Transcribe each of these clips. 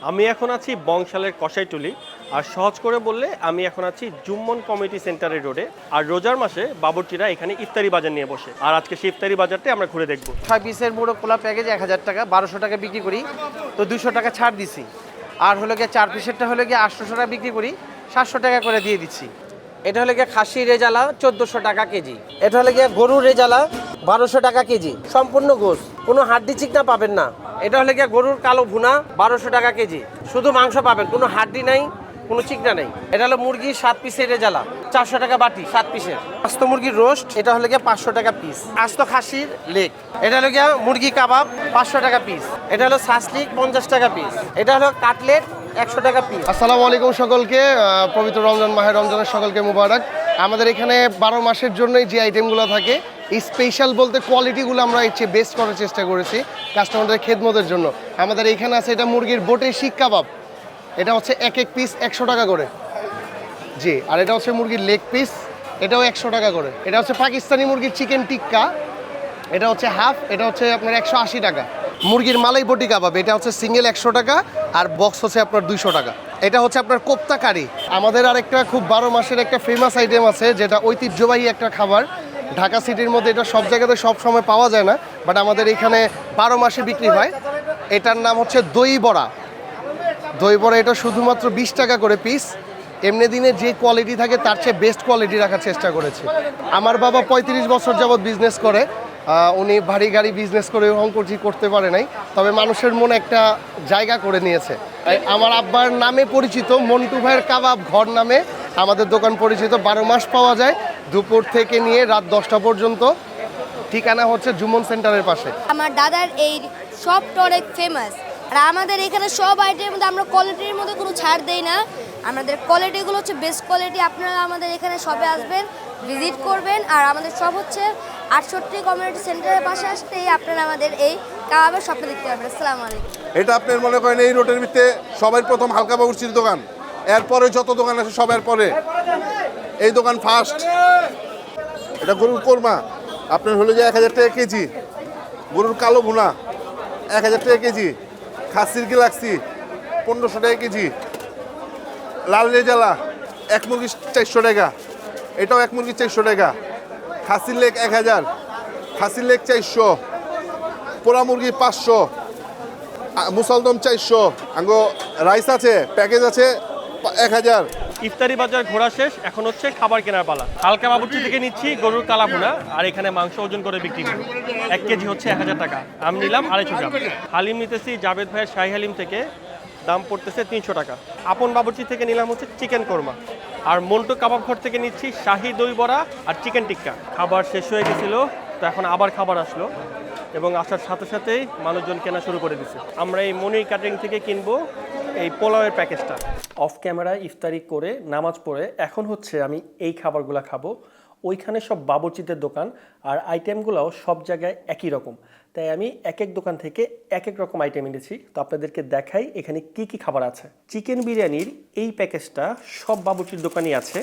আমি এখন আছি বংশালের কসাইটুলি, আর সহজ করে বললে আমি এখন আছি জুম্মন কমিউনিটি সেন্টারের রোডে। আর রোজার মাসে বাবুর্চিরা এখানে ইফতারি বাজার নিয়ে বসে, আর আজকে সেই ইফতারি বাজারটা আমরা ঘুরে দেখব। 6 পিসের মোড়ক পোলা প্যাকেজ 1000 টাকা, 1200 টাকা বিক্রি করি, তো 200 টাকা ছাড় দিছি। আর হলো গিয়ে 4 পিসেরটা হলো গিয়ে 800 টাকা বিক্রি করি, 700 টাকা করে দিয়ে দিচ্ছি। এটা হলো গিয়ে খাসি রেজালা 1400 টাকা কেজি। এটা হলো গিয়ে গরুর রেজালা 1200 টাকা কেজি, সম্পূর্ণ গোশ, কোনো হাড্ডি চিকনা পাবেন না। এটা হলো গিয়ে গরুর কালো ভুনা 1200 টাকা কেজি, শুধু মাংস পাবেন, কোনো হাড্ডি নাই, কোনো চিকনা নেই। এটা হলো মুরগি 7 পিসের রেজালা 400 টাকা বাটি 7 পিসের। আস্ত মুরগির রোস্ট, এটা হলো গিয়ে 500 টাকা পিস। আস্ত খাসির লেগ, এটা হলো গিয়ে মুরগি কাবাব 500 টাকা পিস। এটা হলো সাসলিক 50 টাকা পিস। এটা হলো কাটলেট 100 টাকা পিস। আসসালামু আলাইকুম সকলকে, পবিত্র রমজান মাহে রমজানের সকলকে মুবারক। আমাদের এখানে 12 মাসের জন্যই যে আইটেমগুলো থাকে, এই স্পেশাল বলতে কোয়ালিটিগুলো আমরা এর চেয়ে বেস্ট করার চেষ্টা করেছি কাস্টমারদের খেদমতের জন্য। আমাদের এখানে আছে এটা মুরগির বোটে শিক কাবাব, এটা হচ্ছে এক এক পিস 100 টাকা করে। জি, আর এটা হচ্ছে মুরগির লেগ পিস, এটাও 100 টাকা করে। এটা হচ্ছে পাকিস্তানি মুরগির চিকেন টিক্কা, এটা হচ্ছে হাফ, এটা হচ্ছে আপনার 180 টাকা। মুরগির মালাই বটি কাবাব, এটা হচ্ছে সিঙ্গেল 100 টাকা, আর বক্স হচ্ছে আপনার 200 টাকা। এটা হচ্ছে আপনার কোপ্তা কারি। আমাদের আরেকটা খুব 12 মাসের একটা ফেমাস আইটেম আছে, যেটা ঐতিহ্যবাহী একটা খাবার। ঢাকা সিটির মধ্যে এটা সব জায়গাতে সব সময় পাওয়া যায় না, বাট আমাদের এখানে 12 মাসে বিক্রি হয়। এটার নাম হচ্ছে দই বড়া। দই বড়া এটা শুধুমাত্র 20 টাকা করে পিস। এমনি দিনে যে কোয়ালিটি থাকে তার চেয়ে বেস্ট কোয়ালিটি রাখার চেষ্টা করেছি। আমার বাবা 35 বছর যাবৎ বিজনেস করে, উনি ভারী গাড়ি বিজনেস করে অঙ্কটি করতে পারে নাই, তবে মানুষের মনে একটা জায়গা করে নিয়েছে। আমার আব্বার নামে পরিচিত মন্টু ভাইয়ের কাবাব ঘর নামে আমাদের দোকান পরিচিত। 12 মাস পাওয়া যায়, দুপুর থেকে নিয়ে রাত 10টা পর্যন্ত। ঠিকানা হচ্ছে জুম্মন সেন্টারের পাশে। আমার দাদার এই শপটা অনেক ফেমাস, আর আমাদের এখানে সব আইটেমের মধ্যে আমরা কোয়ালিটির মধ্যে কোনো ছাড় দেই না। আমাদের কোয়ালিটিগুলো হচ্ছে বেস্ট কোয়ালিটি। আপনারা আমাদের এখানে সবে আসবেন, ভিজিট করবেন। আর আমাদের সব হচ্ছে 68 কমিউনিটি সেন্টারের পাশে আসতেই আপনারা আমাদের এই কাবাবের শপটা দেখতে পাবেন। আসসালামু আলাইকুম। এটা আপনার মনে করেন এই রোডের ভিতরে সবার প্রথম হালকা বাবুর্চির দোকান, এরপরে যত দোকান আছে সবার পরে এই দোকান ফার্স্ট। এটা গরুর কোরমা আপনার হলো যে 1000 টাকা কেজি, গরুর কালো ভুনা 1000 টাকা কেজি, খাসির গিলাক্সি 1500 টাকা কেজি, লাল রেজালা এক মুরগি 400 টাকা, এটাও এক মুরগি 400 টাকা, খাসির লেগ 1000, খাসির লেগ 400, পোড়া মুরগি 500, মুসলদম 400, আঙ্গো রাইস আছে, প্যাকেজ আছে 1000। ইফতারি বাজার ঘোরা শেষ, এখন হচ্ছে খাবার কেনার পালা। হালকা বাবুর্চি থেকে নিচ্ছি গরুর কালা ভুনা, আর এখানে মাংস ওজন করে বিক্রি করি। 1 কেজি হচ্ছে 1000 টাকা, আমি নিলাম 250 গ্রাম। হালিম নিতেছি জাবেদ ভাইয়ের শাহী হালিম থেকে, দাম পড়তেছে 300 টাকা। আপন বাবুর্চি থেকে নিলাম হচ্ছে চিকেন কোরমা। আর মন্টু কাবাব ঘর থেকে নিচ্ছি শাহী দই বড়া আর চিকেন টিক্কা। খাবার শেষ হয়ে গেছিল, তো এখন আবার খাবার আসলো, এবং আসার সাথে সাথেই মানুষজন কেনা শুরু করে দিচ্ছে। আমরা এই মনির ক্যাটারিং থেকে কিনবো এই পোলাওয়ের প্যাকেজটা। অফ ক্যামেরা ইফতারি করে নামাজ পড়ে এখন হচ্ছে আমি এই খাবারগুলো খাবো। ওইখানে সব বাবুর্চিদের দোকান, আর আইটেমগুলোও সব জায়গায় একই রকম, তাই আমি এক এক দোকান থেকে এক এক রকম আইটেম এনেছি। তো আপনাদেরকে দেখাই এখানে কি কি খাবার আছে। চিকেন বিরিয়ানির এই প্যাকেজটা সব বাবুর্চির দোকানই আছে।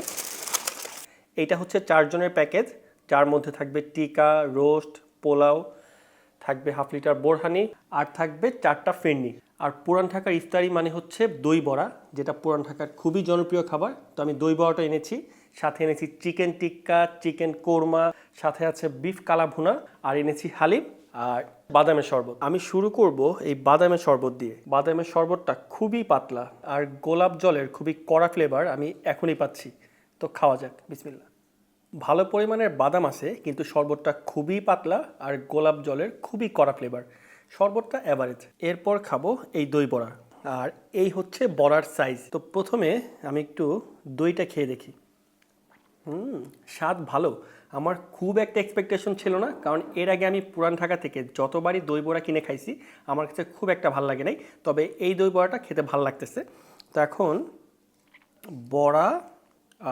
এইটা হচ্ছে 4 জনের প্যাকেজ, যার মধ্যে থাকবে টিকা, রোস্ট, পোলাও, থাকবে হাফ লিটার বোরহানি, আর থাকবে 4টা ফিরনি। আর পুরান ঢাকার ইফতারি মানে হচ্ছে দই বড়া, যেটা পুরান ঢাকার খুবই জনপ্রিয় খাবার। তো আমি দই বড়াটা এনেছি, সাথে এনেছি চিকেন টিক্কা, চিকেন কোরমা, সাথে আছে বিফ কালা ভুনা, আর এনেছি হালিম আর বাদামের শরবত। আমি শুরু করব এই বাদামের শরবত দিয়ে। বাদামের শরবতটা খুবই পাতলা, আর গোলাপ জলের খুবই কড়া ফ্লেভার আমি এখনই পাচ্ছি। তো খাওয়া যাক, বিসমিল্লাহ। ভালো পরিমাণের বাদাম আছে, কিন্তু শরবতটা খুবই পাতলা, আর গোলাপ জলের খুবই কড়া ফ্লেভার। শরবতটা অ্যাভারেজ। এরপর খাবো এই দই বড়া, আর এই হচ্ছে বড়ার সাইজ। তো প্রথমে আমি একটু দইটা খেয়ে দেখি। স্বাদ ভালো। আমার খুব একটা এক্সপেকটেশন ছিল না, কারণ এর আগে আমি পুরান ঢাকা থেকে যতবারই দই বড়া কিনে খাইছি আমার কাছে খুব একটা ভালো লাগে নাই, তবে এই দই বড়াটা খেতে ভালো লাগতেছে। তো এখন বড়া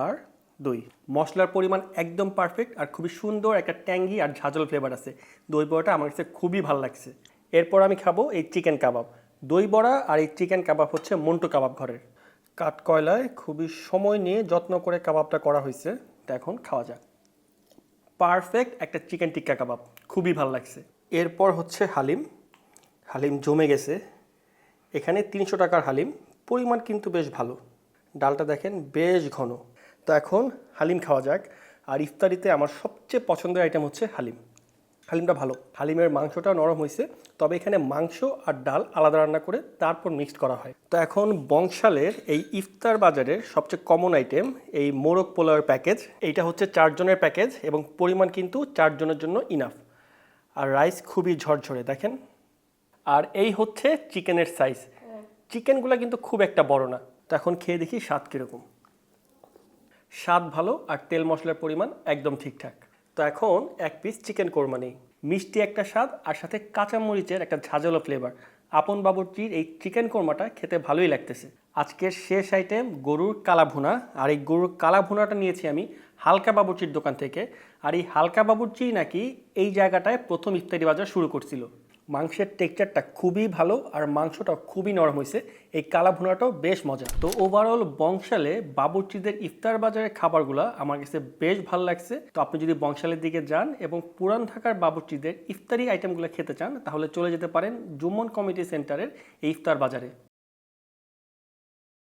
আর দই, মশলার পরিমাণ একদম পারফেক্ট, আর খুবই সুন্দর একটা ট্যাঙ্গি আর ঝাঁঝাল ফ্লেভার আছে। দই বড়াটা আমার কাছে খুবই ভালো লাগছে। এরপর আমি খাবো এই চিকেন কাবাব। দই বড়া আর এই চিকেন কাবাব হচ্ছে মন্টু কাবাব ঘরের। কাঠ কয়লায় খুবই সময় নিয়ে যত্ন করে কাবাবটা করা হয়েছে। তো এখন খাওয়া যাক। পারফেক্ট একটা চিকেন টিক্কা কাবাব, খুবই ভালো লাগছে। এরপর হচ্ছে হালিম। হালিম জমে গেছে। এখানে 300 টাকার হালিম, পরিমাণ কিন্তু বেশ ভালো। ডালটা দেখেন বেশ ঘন। তো এখন হালিম খাওয়া যাক। আর ইফতারিতে আমার সবচেয়ে পছন্দের আইটেম হচ্ছে হালিম। হালিমটা ভালো, হালিমের মাংসটা নরম হয়েছে, তবে এখানে মাংস আর ডাল আলাদা রান্না করে তারপর মিক্সড করা হয়। তো এখন বংশালের এই ইফতার বাজারের সবচেয়ে কমন আইটেম এই মোরগ পোলাওয়ের প্যাকেজ। এইটা হচ্ছে 4 জনের প্যাকেজ এবং পরিমাণ কিন্তু 4 জনের জন্য ইনাফ। আর রাইস খুবই ঝরঝরে দেখেন। আর এই হচ্ছে চিকেনের সাইজ। চিকেনগুলো কিন্তু খুব একটা বড় না। তো এখন খেয়ে দেখি স্বাদ কীরকম। স্বাদ ভালো আর তেল মশলার পরিমাণ একদম ঠিকঠাক। তো এখন এক পিস চিকেন কোরমা নেই, মিষ্টি একটা স্বাদ আর সাথে কাঁচামরিচের একটা ঝাঁঝালো ফ্লেভার। আপন বাবুর্চির এই চিকেন কোরমাটা খেতে ভালোই লাগতেছে। আজকের শেষ আইটেম গরুর কালা ভুনা। আর এই গরুর কালা ভুনাটা নিয়েছি আমি হালকা বাবুর্চির দোকান থেকে। আর এই হালকা বাবুর্চি নাকি এই জায়গাটায় প্রথম ইফতারি বাজার শুরু করছিল। মাংসের টেক্সচারটা খুবই ভালো আর মাংসটা খুবই নরম হয়েছে। এই কালা ভুনাটাও বেশ মজা। তো ওভারঅল বংশালে বাবুর্চিদের ইফতার বাজারের খাবারগুলো আমার কাছে বেশ ভালো লাগছে। তো আপনি যদি বংশালের দিকে যান এবং পুরান ঢাকার বাবুর্চিদের ইফতারি আইটেমগুলো খেতে চান তাহলে চলে যেতে পারেন জুম্মন কমিউনিটি সেন্টারের এই ইফতার বাজারে।